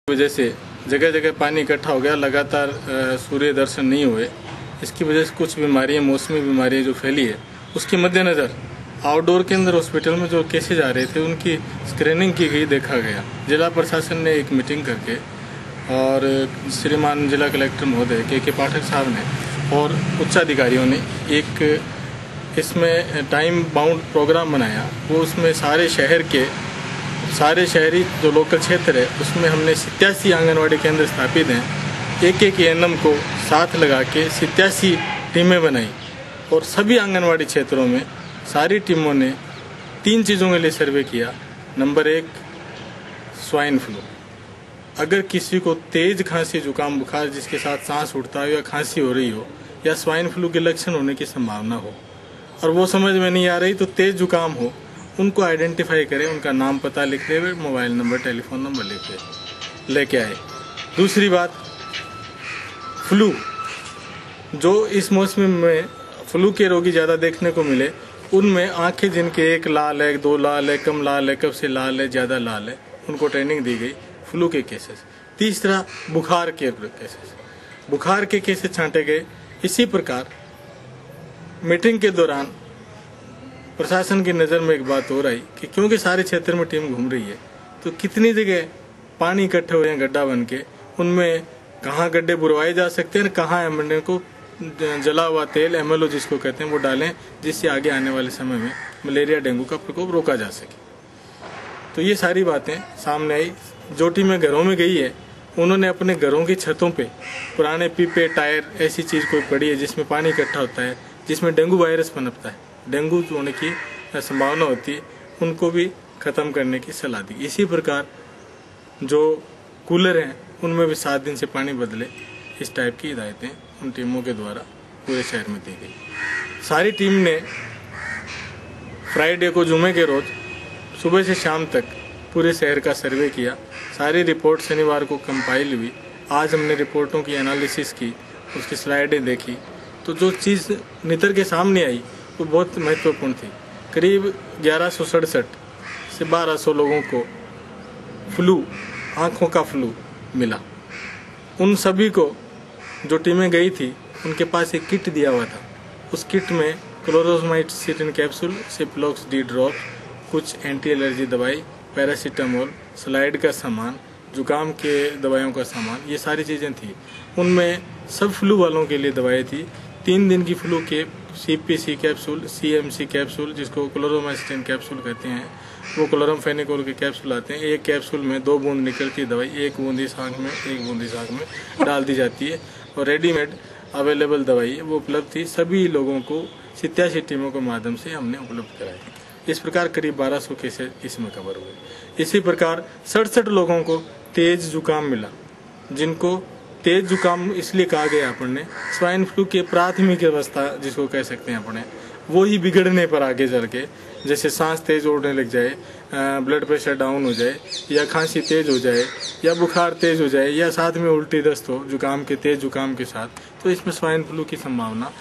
वजह से जगह जगह पानी इकट्ठा हो गया, लगातार सूर्य दर्शन नहीं हुए। इसकी वजह से कुछ बीमारियां, मौसमी बीमारियां जो फैली है, उसके मद्देनज़र आउटडोर के अंदर हॉस्पिटल में जो केसेज आ रहे थे उनकी स्क्रीनिंग की गई, देखा गया। जिला प्रशासन ने एक मीटिंग करके और श्रीमान जिला कलेक्टर महोदय के पाठक साहब ने और उच्चाधिकारियों ने एक इसमें टाइम बाउंड प्रोग्राम बनाया। वो उसमें सारे शहरी जो लोकल क्षेत्र है उसमें हमने 87 आंगनवाड़ी केंद्र स्थापित हैं। एक एएनएम को साथ लगा के 87 टीमें बनाई और सभी आंगनवाड़ी क्षेत्रों में सारी टीमों ने 3 चीज़ों के लिए सर्वे किया। Number 1, swine flu. अगर किसी को तेज खांसी, जुकाम, बुखार जिसके साथ सांस उठता हो या खांसी हो रही हो या स्वाइन फ्लू के लक्षण होने की संभावना हो और वो समझ में नहीं आ रही तो तेज जुकाम हो, उनको आइडेंटिफाई करें, उनका नाम पता लिखते हुए मोबाइल नंबर, टेलीफोन नंबर लेके आए। दूसरी बात, फ्लू, जो इस मौसम में फ्लू के रोगी ज़्यादा देखने को मिले, उनमें आंखें जिनके एक लाल है, 2 लाल है, कम लाल है, कब से लाल है, ज़्यादा लाल है, उनको ट्रेनिंग दी गई फ्लू के केसेस। तीसरा, बुखार के केसेस, बुखार के केसेस छांटे गए। इसी प्रकार मीटिंग के दौरान प्रशासन की नज़र में एक बात हो रही कि क्योंकि सारे क्षेत्र में टीम घूम रही है तो कितनी जगह पानी इकट्ठे हुए हैं गड्ढा बन के, उनमें कहाँ गड्ढे बुरवाए जा सकते हैं, कहाँ एमएलए को जला हुआ तेल, एमएलओ जिसको कहते हैं, वो डालें जिससे आगे आने वाले समय में मलेरिया, डेंगू का प्रकोप रोका जा सके। तो ये सारी बातें सामने आई। जो टीमें घरों में गई है उन्होंने अपने घरों की छतों पे पुराने पीपे, टायर, ऐसी चीज़ कोई पड़ी है जिसमें पानी इकट्ठा होता है, जिसमें डेंगू वायरस पनपता है, डेंगू होने की संभावना होती है, उनको भी ख़त्म करने की सलाह दी। इसी प्रकार जो कूलर हैं उनमें भी 7 दिन से पानी बदले, इस टाइप की हिदायतें उन टीमों के द्वारा पूरे शहर में दी गई। सारी टीम ने फ्राइडे को, जुमे के रोज सुबह से शाम तक पूरे शहर का सर्वे किया। सारी रिपोर्ट शनिवार को कंपाइल हुई। आज हमने रिपोर्टों की एनालिसिस की, उसकी स्लाइडें देखी, तो जो चीज़ नितर के सामने आई वो बहुत महत्वपूर्ण थी। करीब 1167 से 1200 लोगों को फ्लू, आँखों का फ्लू मिला। उन सभी को जो टीमें गई थी उनके पास एक किट दिया हुआ था। उस किट में क्लोरोजमाइड सिटिन कैप्सूल, सिप्लोक्स डी ड्रॉप, कुछ एंटी एलर्जी दवाई, पैरासीटामोल, स्लाइड का सामान, जुकाम के दवाइयों का सामान, ये सारी चीज़ें थी। उनमें सब फ्लू वालों के लिए दवाई थी। 3 दिन की फ्लू के CPC कैप्सूल, CMC कैप्सूल, जिसको क्लोरोमाइसिन कैप्सूल कहते हैं, वो क्लोरमफेनिकोल के कैप्सूल आते हैं। एक कैप्सूल में 2 बूंद निकलती है दवाई, 1 बूंद इस आँख में, 1 बूंद इस आँख में डाल दी जाती है और रेडीमेड अवेलेबल दवाई है वो उपलब्ध थी। सभी लोगों को 87 टीमों के माध्यम से हमने उपलब्ध कराई। इस प्रकार करीब 1200 केसेज इसमें कवर हुए। इसी प्रकार 67 लोगों को तेज जुकाम मिला, जिनको तेज जुकाम इसलिए कहा गया अपने स्वाइन फ्लू के प्राथमिक अवस्था जिसको कह सकते हैं अपने, वो ही बिगड़ने पर आगे चल के, जैसे सांस तेज उड़ने लग जाए, ब्लड प्रेशर डाउन हो जाए, या खांसी तेज हो जाए, या बुखार तेज हो जाए, या साथ में उल्टी दस्त हो जुकाम के, तेज जुकाम के साथ, तो इसमें स्वाइन फ्लू की संभावना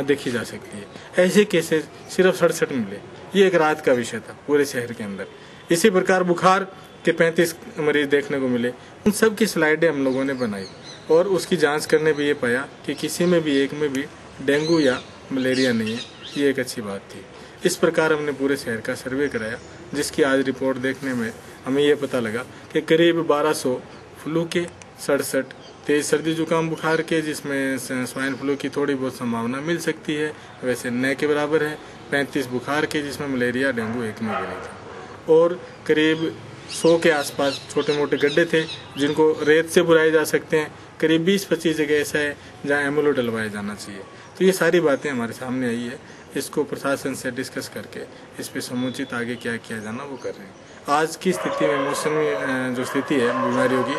देखी जा सकती है। ऐसे केसेस सिर्फ 67 मिले। ये एक रात का विषय था पूरे शहर के अंदर। इसी प्रकार बुखार के 35 मरीज देखने को मिले। उन सब की स्लाइडें हम लोगों ने बनाई और उसकी जांच करने पे ये पाया कि किसी में भी, एक में भी डेंगू या मलेरिया नहीं है। ये एक अच्छी बात थी। इस प्रकार हमने पूरे शहर का सर्वे कराया, जिसकी आज रिपोर्ट देखने में हमें ये पता लगा कि करीब 1200 फ्लू के, 67 तेज सर्दी जुकाम बुखार के, जिसमें स्वाइन फ्लू की थोड़ी बहुत संभावना मिल सकती है, वैसे न के बराबर है, 35 बुखार के, जिसमें मलेरिया, डेंगू एक में भी नहीं था, और करीब 100 के आसपास छोटे मोटे गड्ढे थे जिनको रेत से बुराए जा सकते हैं। करीब 20-25 जगह ऐसा है जहाँ एमएलओ डलवाया जाना चाहिए। तो ये सारी बातें हमारे सामने आई है। इसको प्रशासन से डिस्कस करके इस पर समुचित आगे क्या किया जाना वो कर रहे हैं। आज की स्थिति में, मौसमी जो स्थिति है बीमारियों की,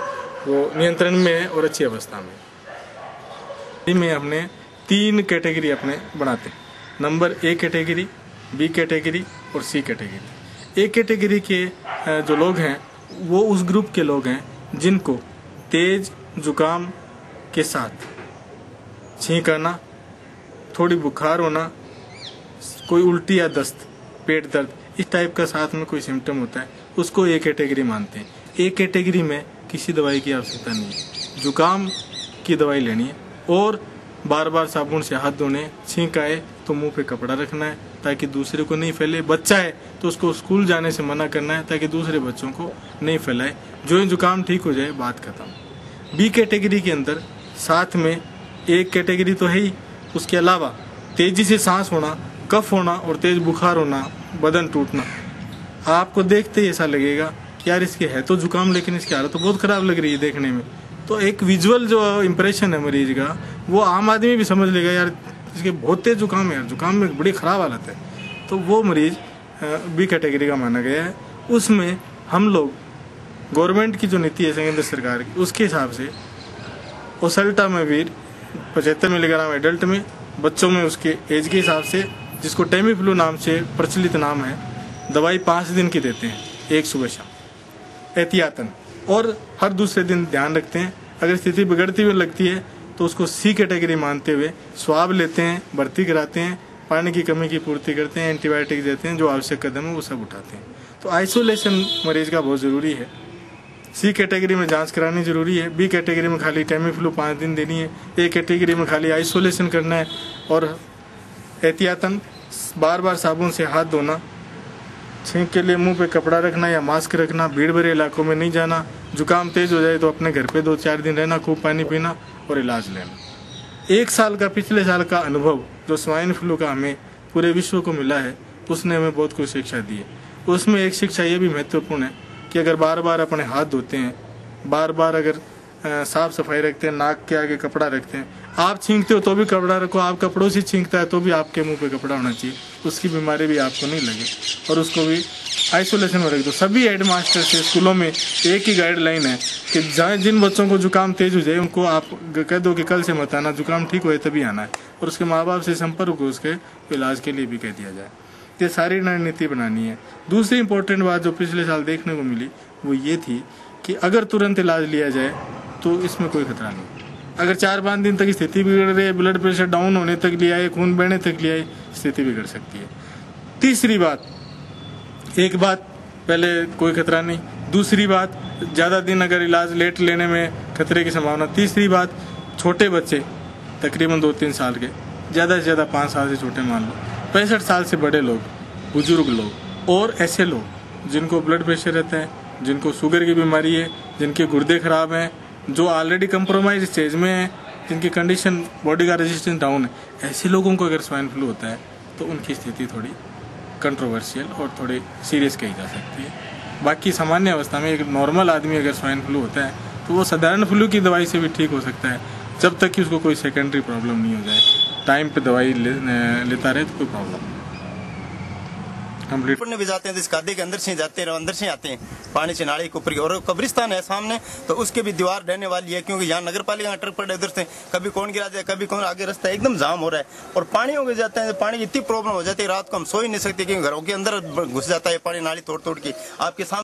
वो नियंत्रण में है और अच्छी अवस्था में। में हमने 3 कैटेगरी अपने बनाते हैं। Number A category, B category और C कैटेगरी। A कैटेगरी के जो लोग हैं वो उस ग्रुप के लोग हैं जिनको तेज जुकाम के साथ छींक आना, थोड़ी बुखार होना, कोई उल्टी या दस्त, पेट दर्द, इस टाइप का साथ में कोई सिम्टम होता है, उसको A कैटेगरी मानते हैं। A कैटेगरी में किसी दवाई की आवश्यकता नहीं है। जुकाम की दवाई लेनी है और बार बार साबुन से हाथ धोने, छींक आए तो मुंह पे कपड़ा रखना है ताकि दूसरे को नहीं फैले। बच्चा है तो उसको स्कूल जाने से मना करना है ताकि दूसरे बच्चों को नहीं फैलाए। जो ही जुकाम ठीक हो जाए, बात खत्म। बी कैटेगरी के अंदर साथ में एक कैटेगरी तो है ही, उसके अलावा तेजी से सांस होना, कफ होना और तेज बुखार होना, बदन टूटना। आपको देखते ही ऐसा लगेगा कि यार इसके है तो जुकाम लेकिन इसकी हालत तो बहुत खराब लग रही है देखने में। तो एक विजुअल जो इंप्रेशन है मरीज का, वो आम आदमी भी समझ लेगा यार इसके बहुत तेज जुकाम है, यार जुकाम में बड़ी खराब हालत है। तो वो मरीज बी कैटेगरी का माना गया है। उसमें हम लोग गवर्नमेंट की जो नीति है केंद्र सरकार की, उसके हिसाब से ओसेल्टामेविर 75 मिलीग्राम एडल्ट में, बच्चों में उसके एज के हिसाब से, जिसको टेमीफ्लू नाम से प्रचलित नाम है, दवाई 5 दिन की देते हैं, एक सुबह शाम एहतियातन। और हर दूसरे दिन ध्यान रखते हैं, अगर स्थिति बिगड़ती हुई लगती है तो उसको सी कैटेगरी मानते हुए स्वाब लेते हैं, भर्ती कराते हैं, पानी की कमी की पूर्ति करते हैं, एंटीबायोटिक देते हैं, जो आवश्यक कदम है वो सब उठाते हैं। तो आइसोलेशन मरीज का बहुत ज़रूरी है। सी कैटेगरी में जांच करानी जरूरी है। बी कैटेगरी में खाली टेमीफ्लू 5 दिन देनी है। ए कैटेगरी में खाली आइसोलेशन करना है और एहतियातन बार बार साबुन से हाथ धोना, छींक के लिए मुंह पे कपड़ा रखना या मास्क रखना, भीड़ भरे इलाकों में नहीं जाना, जुकाम तेज हो जाए तो अपने घर पे 2-4 दिन रहना, खूब पानी पीना और इलाज लेना। 1 साल का पिछले साल का अनुभव जो स्वाइन फ्लू का हमें पूरे विश्व को मिला है, उसने हमें बहुत कुछ शिक्षा दी है। उसमें एक शिक्षा ये भी महत्वपूर्ण है कि अगर बार बार अपने हाथ धोते हैं, बार बार अगर साफ सफाई रखते हैं, नाक के आगे कपड़ा रखते हैं, आप छींकते हो तो भी कपड़ा रखो, आपका पड़ोसी छींकता है तो भी आपके मुंह पे कपड़ा होना चाहिए, उसकी बीमारी भी आपको नहीं लगे और उसको भी आइसोलेशन में रख दो। सभी हेड मास्टर से स्कूलों में एक ही गाइडलाइन है कि जहाँ जिन बच्चों को जुकाम तेज हो जाए उनको आप कह दो कि कल से मत आना, जुकाम ठीक होए तभी आना है, और उसके माँ बाप से संपर्क हो, उसके इलाज के लिए भी कह दिया जाए। ये सारी रणनीति बनानी है। दूसरी इंपॉर्टेंट बात जो पिछले साल देखने को मिली वो ये थी कि अगर तुरंत इलाज लिया जाए तो इसमें कोई खतरा नहीं। अगर 4-5 दिन तक स्थिति बिगड़ रही है, ब्लड प्रेशर डाउन होने तक लिया है, खून बहने तक लिया है, स्थिति बिगड़ सकती है। तीसरी बात, एक बात पहले कोई खतरा नहीं, दूसरी बात ज़्यादा दिन अगर इलाज लेट लेने में खतरे की संभावना, तीसरी बात छोटे बच्चे तकरीबन 2-3 साल के, ज़्यादा से ज़्यादा 5 साल से छोटे मान लो, 65 साल से बड़े लोग, बुजुर्ग लोग और ऐसे लोग जिनको ब्लड प्रेशर रहता है, जिनको शुगर की बीमारी है, जिनके गुर्दे खराब हैं, जो ऑलरेडी कंप्रोमाइज स्टेज में है, जिनकी कंडीशन बॉडी का रेजिस्टेंस डाउन है, ऐसे लोगों को अगर स्वाइन फ्लू होता है तो उनकी स्थिति थोड़ी कंट्रोवर्शियल और थोड़ी सीरियस कही जा सकती है। बाकी सामान्य अवस्था में एक नॉर्मल आदमी अगर स्वाइन फ्लू होता है तो वो साधारण फ्लू की दवाई से भी ठीक हो सकता है, जब तक कि उसको कोई सेकेंडरी प्रॉब्लम नहीं हो जाए। टाइम पे दवाई लेता रहे तो कोई प्रॉब्लम कंप्लीट भी जाते हैं, तो इस गादे के अंदर से जाते हैं, अंदर से आते हैं, पानी से नाले के ऊपर, और कब्रिस्तान है सामने, तो उसके भी दीवार रहने वाली है, क्योंकि यहाँ नगर पालिका ट्रक पड़े उधर से, कभी कौन गिरा जाए, कभी कौन आगे, रास्ता एकदम जाम हो रहा है और पानी हो जाते हैं। पानी की इतनी प्रॉब्लम हो जाती है, रात को हम सो ही नहीं सकते क्योंकि घरों के अंदर घुस जाता है पानी, नाली तोड़ तोड़ के आपके सामने।